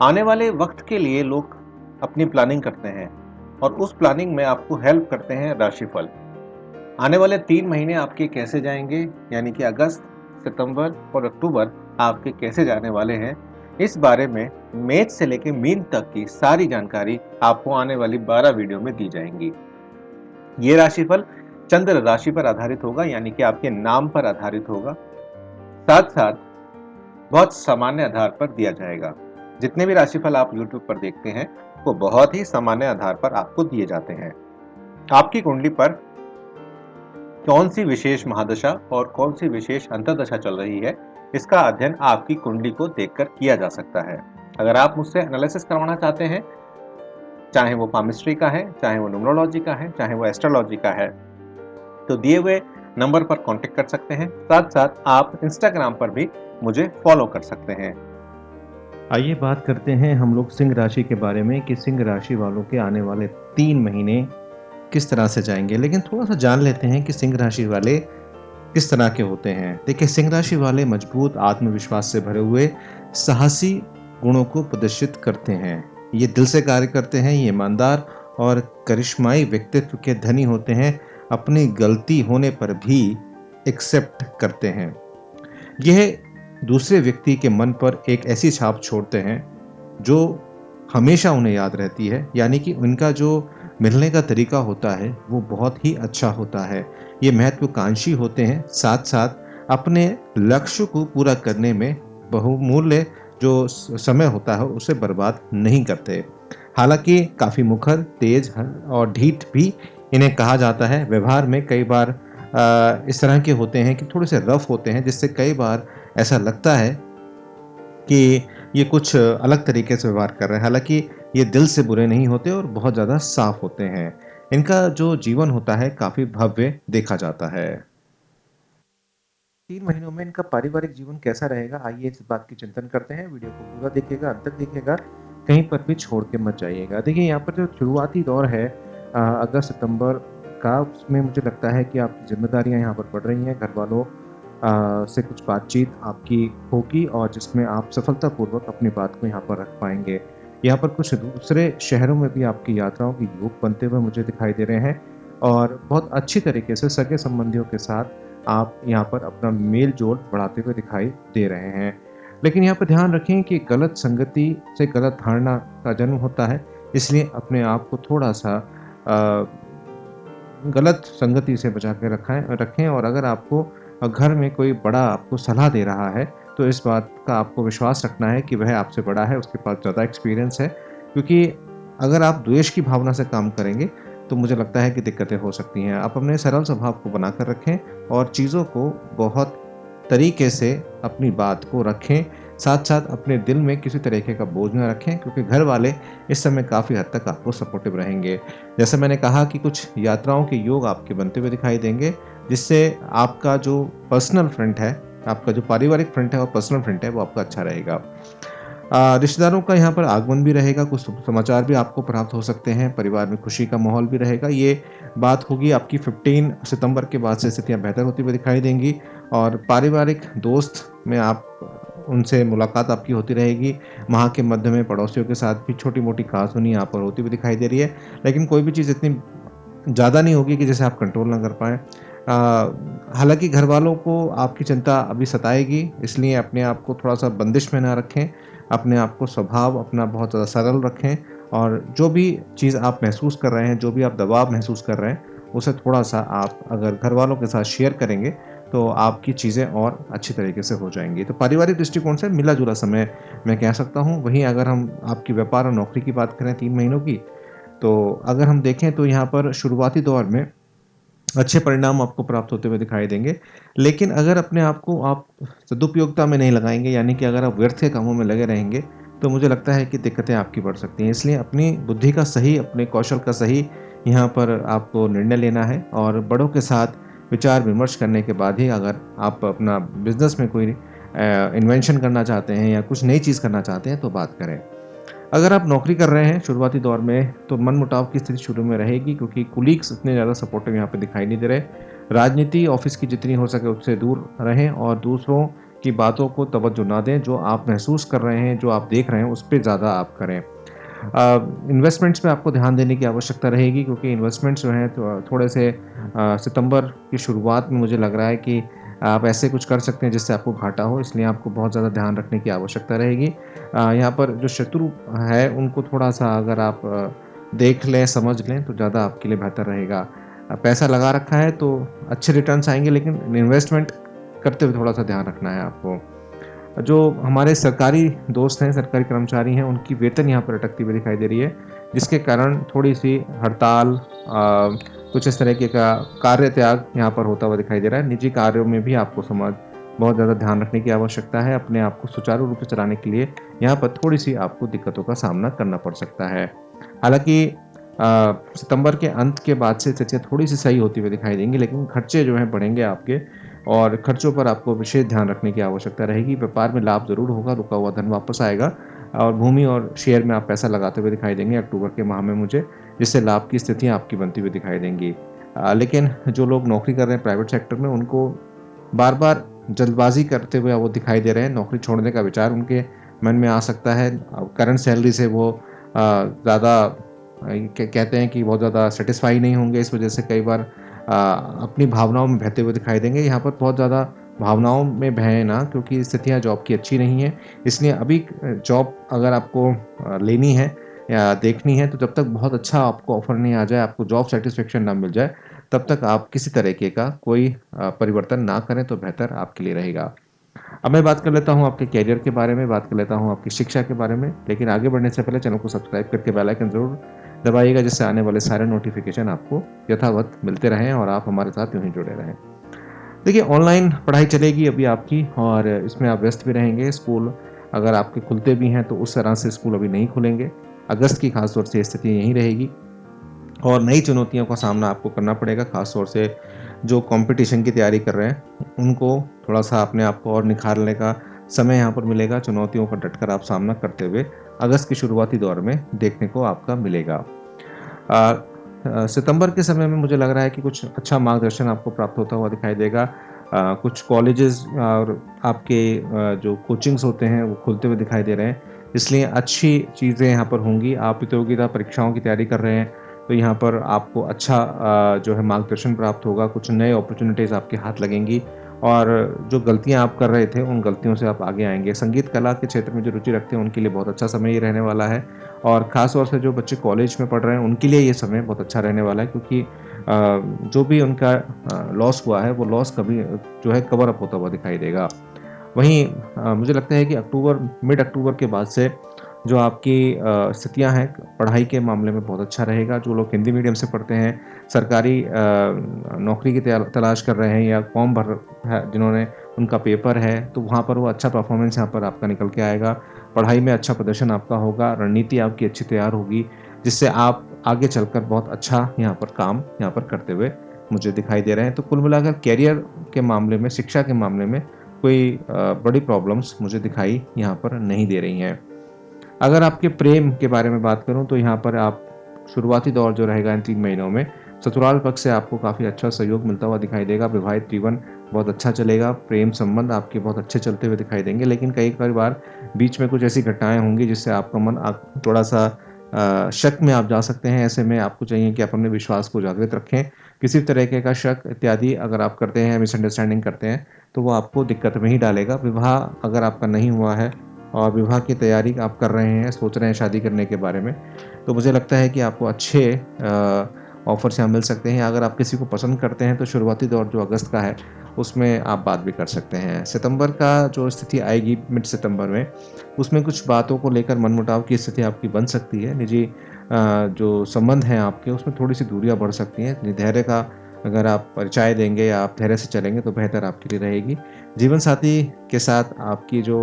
आने वाले वक्त के लिए लोग अपनी प्लानिंग करते हैं और उस प्लानिंग में आपको हेल्प करते हैं राशिफल। आने वाले 3 महीने आपके कैसे जाएंगे, यानी कि अगस्त, सितंबर और अक्टूबर आपके कैसे जाने वाले हैं, इस बारे में मेष से लेकर मीन तक की सारी जानकारी आपको आने वाली 12 वीडियो में दी जाएंगी। ये राशिफल चंद्र राशि पर आधारित होगा, यानी कि आपके नाम पर आधारित होगा। साथ साथ बहुत सामान्य आधार पर दिया जाएगा। जितने भी राशिफल आप YouTube पर देखते हैं वो बहुत ही सामान्य आधार पर आपको दिए जाते हैं। आपकी कुंडली पर कौन सी विशेष महादशा और कौन सी विशेष अंतर्दशा चल रही है, इसका अध्ययन आपकी कुंडली को देखकर किया जा सकता है। अगर आप मुझसे एनालिसिस करवाना चाहते हैं, चाहे वो पामिस्ट्री का है, चाहे वो न्यूमरोलॉजी का है, चाहे वो एस्ट्रोलॉजी का है, तो दिए हुए नंबर पर कांटेक्ट कर सकते हैं। साथ साथ आप इंस्टाग्राम पर भी मुझे फॉलो कर सकते हैं। आइए बात करते हैं हम लोग सिंह राशि के बारे में कि सिंह राशि वालों के आने वाले 3 महीने किस तरह से जाएंगे। लेकिन थोड़ा सा जान लेते हैं कि सिंह राशि वाले किस तरह के होते हैं। देखिए, सिंह राशि वाले मजबूत आत्मविश्वास से भरे हुए साहसी गुणों को प्रदर्शित करते हैं। ये दिल से कार्य करते हैं, ये ईमानदार और करिश्माई व्यक्तित्व के धनी होते हैं। अपनी गलती होने पर भी एक्सेप्ट करते हैं। यह दूसरे व्यक्ति के मन पर एक ऐसी छाप छोड़ते हैं जो हमेशा उन्हें याद रहती है, यानी कि उनका जो मिलने का तरीका होता है वो बहुत ही अच्छा होता है। ये महत्वाकांक्षी होते हैं, साथ साथ अपने लक्ष्य को पूरा करने में बहुमूल्य जो समय होता है उसे बर्बाद नहीं करते। हालांकि काफ़ी मुखर, तेज और ढीठ भी इन्हें कहा जाता है। व्यवहार में कई बार इस तरह के होते हैं कि थोड़े से रफ होते हैं, जिससे कई बार ऐसा लगता है कि ये कुछ अलग तरीके से व्यवहार कर रहे हैं। हालांकि ये दिल से बुरे नहीं होते और बहुत ज़्यादा साफ होते हैं। इनका जो जीवन होता है काफ़ी भव्य देखा जाता है। 3 महीनों में इनका पारिवारिक जीवन कैसा रहेगा, आइए इस बात की चिंतन करते हैं। वीडियो को पूरा देखिएगा, अंत तक देखिएगा, कहीं पर भी छोड़ के मत जाइएगा। देखिए, यहाँ पर जो शुरुआती दौर है अगस्त सितंबर का, उसमें मुझे लगता है कि आपकी जिम्मेदारियां यहाँ पर बढ़ रही हैं। घर वालों से कुछ बातचीत आपकी होगी और जिसमें आप सफलतापूर्वक अपनी बात को यहाँ पर रख पाएंगे। यहाँ पर कुछ दूसरे शहरों में भी आपकी यात्राओं के योग बनते हुए मुझे दिखाई दे रहे हैं और बहुत अच्छी तरीके से सगे संबंधियों के साथ आप यहाँ पर अपना मेल जोल बढ़ाते हुए दिखाई दे रहे हैं। लेकिन यहाँ पर ध्यान रखें कि गलत संगति से गलत धारणा का जन्म होता है, इसलिए अपने आप को थोड़ा सा गलत संगति से बचा के रखें। और अगर आपको घर में कोई बड़ा आपको सलाह दे रहा है तो इस बात का आपको विश्वास रखना है कि वह आपसे बड़ा है, उसके पास ज़्यादा एक्सपीरियंस है। क्योंकि अगर आप द्वेष की भावना से काम करेंगे तो मुझे लगता है कि दिक्कतें हो सकती हैं। आप अपने सरल स्वभाव को बनाकर रखें और चीज़ों को बहुत तरीके से अपनी बात को रखें। साथ साथ अपने दिल में किसी तरीके का बोझ न रखें, क्योंकि घर वाले इस समय काफ़ी हद तक आपको सपोर्टिव रहेंगे। जैसे मैंने कहा कि कुछ यात्राओं के योग आपके बनते हुए दिखाई देंगे, जिससे आपका जो पर्सनल फ्रंट है, आपका जो पारिवारिक फ्रंट है और पर्सनल फ्रंट है वो आपका अच्छा रहेगा। रिश्तेदारों का यहाँ पर आगमन भी रहेगा, कुछ समाचार भी आपको प्राप्त हो सकते हैं, परिवार में खुशी का माहौल भी रहेगा। ये बात होगी आपकी 15 सितंबर के बाद से स्थितियाँ बेहतर होती हुई दिखाई देंगी और पारिवारिक दोस्त में आप उनसे मुलाकात आपकी होती रहेगी। माह के मध्य में पड़ोसियों के साथ भी छोटी-मोटी कहा-सुनी यहाँ पर होती हुई दिखाई दे रही है, लेकिन कोई भी चीज़ इतनी ज़्यादा नहीं होगी कि जिसे आप कंट्रोल ना कर पाएँ। हालाँकि घरवालों को आपकी चिंता अभी सताएगी, इसलिए अपने आप को थोड़ा-सा बंदिश में ना रखें। अपने आप को स्वभाव अपना बहुत ज़्यादा सरल रखें और जो भी चीज़ आप महसूस कर रहे हैं, जो भी आप दबाव महसूस कर रहे हैं, उसे थोड़ा-सा आप अगर घरवालों के साथ शेयर करेंगे, तो आपकी चीज़ें और अच्छी तरीके से हो जाएँगी। तो पारिवारिक दृष्टिकोण से मिला-जुला समय मैं कह सकता हूँ। वहीं अगर हम आपकी व्यापार और नौकरी की बात करें 3 महीनों की, तो अगर हम देखें तो यहाँ पर शुरुआती दौर में अच्छे परिणाम आपको प्राप्त होते हुए दिखाई देंगे। लेकिन अगर अपने आप को आप सदुपयोगिता में नहीं लगाएँगे, यानी कि अगर आप व्यर्थ के कामों में लगे रहेंगे, तो मुझे लगता है कि दिक्कतें आपकी बढ़ सकती हैं। इसलिए अपनी बुद्धि का सही, अपने कौशल का सही यहाँ पर आपको निर्णय लेना है और बड़ों के साथ विचार-विमर्श करने के बाद ही अगर आप अपना बिज़नेस में कोई इन्वेंशन करना चाहते हैं या कुछ नई चीज़ करना चाहते हैं, तो बात करें। अगर आप नौकरी कर रहे हैं शुरुआती दौर में, तो मनमुटाव की स्थिति शुरू में रहेगी, क्योंकि कुलीग्स इतने ज़्यादा सपोर्टिव यहाँ पे दिखाई नहीं दे रहे। राजनीति ऑफिस की जितनी हो सके उससे दूर रहें और दूसरों की बातों को तवज्जो ना दें, जो आप महसूस कर रहे हैं, जो आप देख रहे हैं, उस पे ज़्यादा आप करें। इन्वेस्टमेंट्स पे आपको ध्यान देने की आवश्यकता रहेगी क्योंकि इन्वेस्टमेंट्स जो हैं तो थोड़े से सितंबर की शुरुआत में मुझे लग रहा है कि आप ऐसे कुछ कर सकते हैं जिससे आपको घाटा हो, इसलिए आपको बहुत ज़्यादा ध्यान रखने की आवश्यकता रहेगी। यहाँ पर जो शत्रु है उनको थोड़ा-सा अगर आप देख लें, समझ लें तो ज़्यादा आपके लिए बेहतर रहेगा। पैसा लगा रखा है तो अच्छे रिटर्न्स आएँगे, लेकिन इन्वेस्टमेंट करते हुए थोड़ा-सा ध्यान रखना है आपको। जो हमारे सरकारी दोस्त हैं, सरकारी कर्मचारी हैं, उनकी वेतन यहाँ पर अटकती हुई दिखाई दे रही है, जिसके कारण थोड़ी-सी हड़ताल कुछ इस तरीके का कार्य त्याग यहाँ पर होता हुआ दिखाई दे रहा है। निजी कार्यों में भी आपको बहुत ज़्यादा ध्यान रखने की आवश्यकता है। अपने आप को सुचारू रूप से चलाने के लिए यहाँ पर थोड़ी-सी आपको दिक्कतों का सामना करना पड़ सकता है। हालाँकि सितंबर के अंत के बाद से स्थितियाँ थोड़ी-सी सही होती हुई दिखाई देंगी, लेकिन खर्चे जो हैं बढ़ेंगे आपके और खर्चों पर आपको विशेष ध्यान रखने की आवश्यकता रहेगी। व्यापार में लाभ ज़रूर होगा, रुका हुआ धन वापस आएगा और भूमि और शेयर में आप पैसा लगाते हुए दिखाई देंगे अक्टूबर के माह में मुझे, जिससे लाभ की स्थितियाँ आपकी बनती हुई दिखाई देंगी। लेकिन जो लोग नौकरी कर रहे हैं प्राइवेट सेक्टर में, उनको बार-बार जल्दबाज़ी करते हुए वो दिखाई दे रहे हैं। नौकरी छोड़ने का विचार उनके मन में आ सकता है। करंट सैलरी से वो ज़्यादा कहते हैं कि बहुत ज़्यादा सैटिस्फाई नहीं होंगे, इस वजह से कई बार अपनी भावनाओं में बहते हुए दिखाई देंगे। यहाँ पर बहुत ज़्यादा भावनाओं में बहें ना, क्योंकि स्थितियाँ जॉब की अच्छी नहीं हैं। इसलिए अभी जॉब अगर आपको लेनी है या देखनी है, तो जब तक बहुत अच्छा आपको ऑफ़र नहीं आ जाए, आपको जॉब सैटिस्फैक्शन ना मिल जाए, तब तक आप किसी तरीके का कोई परिवर्तन ना करें तो बेहतर आपके लिए रहेगा। अब मैं बात कर लेता हूँ आपके करियर के बारे में, बात कर लेता हूँ आपकी शिक्षा के बारे में, लेकिन आगे बढ़ने से पहले चैनल को सब्सक्राइब करके बेल आइकन ज़रूर दबाइएगा, जिससे आने वाले सारे नोटिफ़िकेशन आपको यथावत मिलते रहें और आप हमारे साथ यूँ ही जुड़े रहें। देखिए, ऑनलाइन पढ़ाई चलेगी अभी आपकी और इसमें आप व्यस्त भी रहेंगे। स्कूल अगर आपके खुलते भी हैं तो उस तरह से स्कूल अभी नहीं खुलेंगे। अगस्त की खास तौर से स्थिति यही रहेगी और नई चुनौतियों का सामना आपको करना पड़ेगा, खास तौर से जो कंपटीशन की तैयारी कर रहे हैं, उनको थोड़ा-सा अपने आप को और निखारने का समय यहाँ पर मिलेगा। चुनौतियों का डटकर आप सामना करते हुए अगस्त के शुरुआती दौर में देखने को आपका मिलेगा। सितंबर के समय में मुझे लग रहा है कि कुछ अच्छा मार्गदर्शन आपको प्राप्त होता हुआ दिखाई देगा। कुछ कॉलेजेस और आपके जो कोचिंग्स होते हैं वो खुलते हुए दिखाई दे रहे हैं, इसलिए अच्छी चीज़ें यहाँ पर होंगी। आप प्रतियोगिता परीक्षाओं की तैयारी कर रहे हैं तो यहाँ पर आपको अच्छा जो है मार्गदर्शन प्राप्त होगा, कुछ नए अपॉर्चुनिटीज़ आपके हाथ लगेंगी और जो गलतियाँ आप कर रहे थे उन गलतियों से आप आगे आएँगे। संगीत कला के क्षेत्र में जो रुचि रखते हैं उनके लिए बहुत अच्छा समय ये रहने वाला है और ख़ास तौर से जो बच्चे कॉलेज में पढ़ रहे हैं उनके लिए ये समय बहुत अच्छा रहने वाला है, क्योंकि जो भी उनका लॉस हुआ है वो लॉस कभी जो है कवर अप होता हुआ दिखाई देगा। वहीं मुझे लगता है कि मिड अक्टूबर के बाद से जो आपकी स्थितियाँ हैं पढ़ाई के मामले में बहुत अच्छा रहेगा। जो लोग हिंदी मीडियम से पढ़ते हैं, सरकारी नौकरी की तलाश कर रहे हैं या फॉर्म भर है जिन्होंने, उनका पेपर है, तो वहाँ पर वो अच्छा परफॉर्मेंस यहाँ पर आपका निकल के आएगा। पढ़ाई में अच्छा प्रदर्शन आपका होगा, रणनीति आपकी अच्छी तैयार होगी, जिससे आप आगे चलकर बहुत अच्छा यहाँ पर काम यहाँ पर करते हुए मुझे दिखाई दे रहे हैं। तो कुल मिलाकर करियर के मामले में, शिक्षा के मामले में कोई बड़ी प्रॉब्लम्स मुझे दिखाई यहाँ पर नहीं दे रही हैं। अगर आपके प्रेम के बारे में बात करूँ तो यहाँ पर आप शुरुआती दौर जो रहेगा इन 3 महीनों में, ससुराल पक्ष से आपको काफ़ी अच्छा सहयोग मिलता हुआ दिखाई देगा। वैवाहिक जीवन बहुत अच्छा चलेगा, प्रेम संबंध आपके बहुत अच्छे चलते हुए दिखाई देंगे, लेकिन कई बार बीच में कुछ ऐसी घटनाएँ होंगी जिससे आपका मन थोड़ा-सा शक में आप जा सकते हैं। ऐसे में आपको चाहिए कि आप अपने विश्वास को जागृत रखें। किसी तरीके का शक इत्यादि अगर आप करते हैं, मिसअंडरस्टैंडिंग करते हैं, तो वो आपको दिक्कत में ही डालेगा। विवाह अगर आपका नहीं हुआ है और विवाह की तैयारी आप कर रहे हैं, सोच रहे हैं शादी करने के बारे में, तो मुझे लगता है कि आपको अच्छे ऑफ़र्स यहाँ मिल सकते हैं। अगर आप किसी को पसंद करते हैं तो शुरुआती दौर जो अगस्त का है, उसमें आप बात भी कर सकते हैं। सितंबर का जो स्थिति आएगी मिड सितंबर में, उसमें कुछ बातों को लेकर मनमुटाव की स्थिति आपकी बन सकती है। निजी जो संबंध हैं आपके, उसमें थोड़ी-सी दूरियाँ बढ़ सकती हैं। धैर्य का अगर आप परिचय देंगे या आप धैर्य से चलेंगे तो बेहतर आपके लिए रहेगी। जीवन साथी के साथ आपकी जो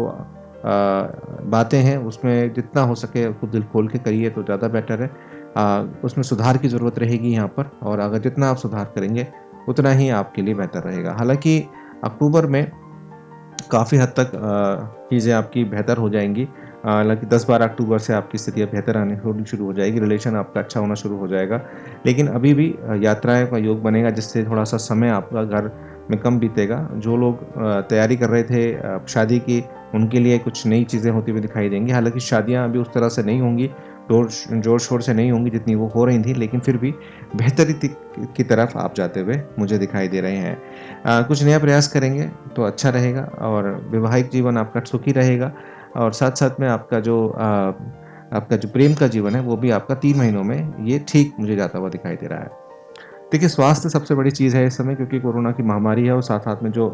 बातें हैं उसमें जितना हो सके उसको दिल खोल के करिए तो ज़्यादा बेटर है। उसमें सुधार की ज़रूरत रहेगी यहाँ पर, और अगर जितना आप सुधार करेंगे उतना ही आपके लिए बेहतर रहेगा। हालाँकि अक्टूबर में काफ़ी हद तक चीज़ें आपकी बेहतर हो जाएँगी। हालाँकि 10-12 अक्टूबर से आपकी स्थितियाँ बेहतर होनी शुरू हो जाएगी, रिलेशन आपका अच्छा होना शुरू हो जाएगा। लेकिन अभी भी यात्राएँ का योग बनेगा, जिससे थोड़ा-सा समय आपका घर में कम बीतेगा। जो लोग तैयारी कर रहे थे शादी की, उनके लिए कुछ नई चीज़ें होती हुई दिखाई देंगी। हालाँकि शादियाँ अभी उस तरह से नहीं होंगी, ज़ोर-शोर से नहीं होंगी जितनी वो हो रही थी, लेकिन फिर भी बेहतरी की तरफ आप जाते हुए मुझे दिखाई दे रहे हैं। कुछ नया प्रयास करेंगे तो अच्छा रहेगा और वैवाहिक जीवन आपका सुखी रहेगा और साथ-साथ में आपका जो प्रेम का जीवन है, वो भी आपका 3 महीनों में ये ठीक मुझे जाता हुआ दिखाई दे रहा है। देखिए, स्वास्थ्य सबसे बड़ी चीज़ है इस समय, क्योंकि कोरोना की महामारी है और साथ-साथ में जो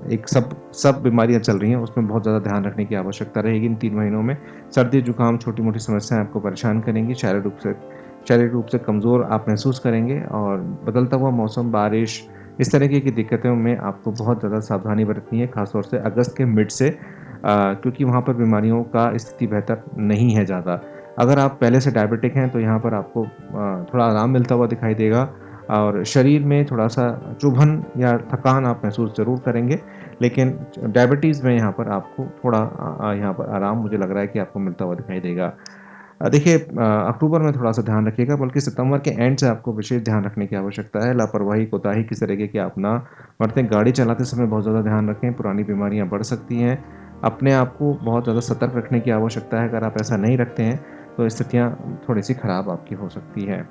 एक सब सब बीमारियाँ चल रही हैं, उसमें बहुत ज़्यादा ध्यान रखने की आवश्यकता रहेगी इन 3 महीनों में। सर्दी, जुकाम, छोटी-मोटी समस्याएँ आपको परेशान करेंगी, शारीरिक रूप से कमज़ोर आप महसूस करेंगे और बदलता हुआ मौसम, बारिश, इस तरीके की दिक्कतों में आपको बहुत ज़्यादा सावधानी बरतनी है, ख़ास तौर से अगस्त के मिड से क्योंकि वहाँ पर बीमारियों का स्थिति बेहतर नहीं है ज़्यादा। अगर आप पहले से डायबिटिक हैं, तो यहाँ पर आपको थोड़ा आराम मिलता हुआ दिखाई देगा और शरीर में थोड़ा-सा चुभन या थकान आप महसूस ज़रूर करेंगे, लेकिन डायबिटीज़ में यहाँ पर आपको थोड़ा यहाँ पर आराम मुझे लग रहा है कि आपको मिलता हुआ दिखाई देगा। देखिए अक्टूबर में थोड़ा-सा ध्यान रखिएगा, बल्कि सितंबर के एंड से आपको विशेष ध्यान रखने की आवश्यकता है। लापरवाही, कोताही किस तरीके की आप ना बरतें। गाड़ी चलाते समय बहुत ज़्यादा ध्यान रखें, पुरानी बीमारियाँ बढ़ सकती हैं। अपने आप को बहुत ज़्यादा सतर्क रखने की आवश्यकता है, अगर आप ऐसा नहीं रखते हैं, तो स्थितियाँ थोड़ी-सी खराब आपकी हो सकती हैं।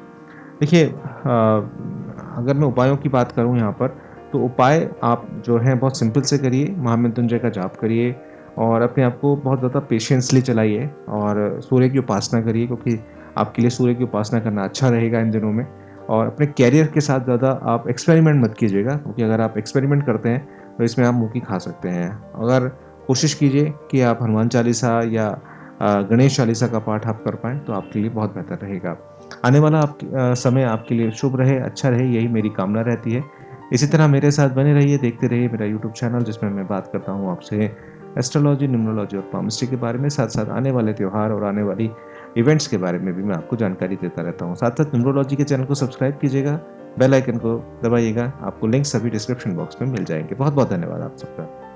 देखिए अगर मैं उपायों की बात करूँ यहाँ पर, तो उपाय आप जो हैं बहुत सिंपल से करिए, महामृत्युंजय का जाप करिए और अपने आप को बहुत ज़्यादा पेशेंसली चलाइए और सूर्य की उपासना करिए, क्योंकि आपके लिए सूर्य की उपासना करना अच्छा रहेगा इन दिनों में। और अपने करियर के साथ ज़्यादा आप एक्सपेरिमेंट मत कीजिएगा, क्योंकि अगर आप एक्सपेरिमेंट करते हैं, तो इसमें आप मुँह की खा सकते हैं। अगर कोशिश कीजिए कि आप हनुमान चालीसा या गणेश चालीसा का पाठ आप कर पाएँ, तो आपके लिए बहुत बेहतर रहेगा। आने वाला समय आपके लिए शुभ रहे, अच्छा रहे, यही मेरी कामना रहती है। इसी तरह मेरे साथ बने रहिए, देखते रहिए मेरा यूट्यूब चैनल, जिसमें मैं बात करता हूँ आपसे एस्ट्रोलॉजी, न्यूमरोलॉजी और पामिस्ट्री के बारे में, साथ-साथ आने वाले त्योहार और आने वाली इवेंट्स के बारे में भी मैं आपको जानकारी देता रहता हूँ। साथ-साथ न्यूमरोलॉजी के चैनल को सब्सक्राइब कीजिएगा, बेल आइकन को दबाइएगा, आपको लिंक सभी डिस्क्रिप्शन बॉक्स में मिल जाएँगे। बहुत-बहुत धन्यवाद आप सबका।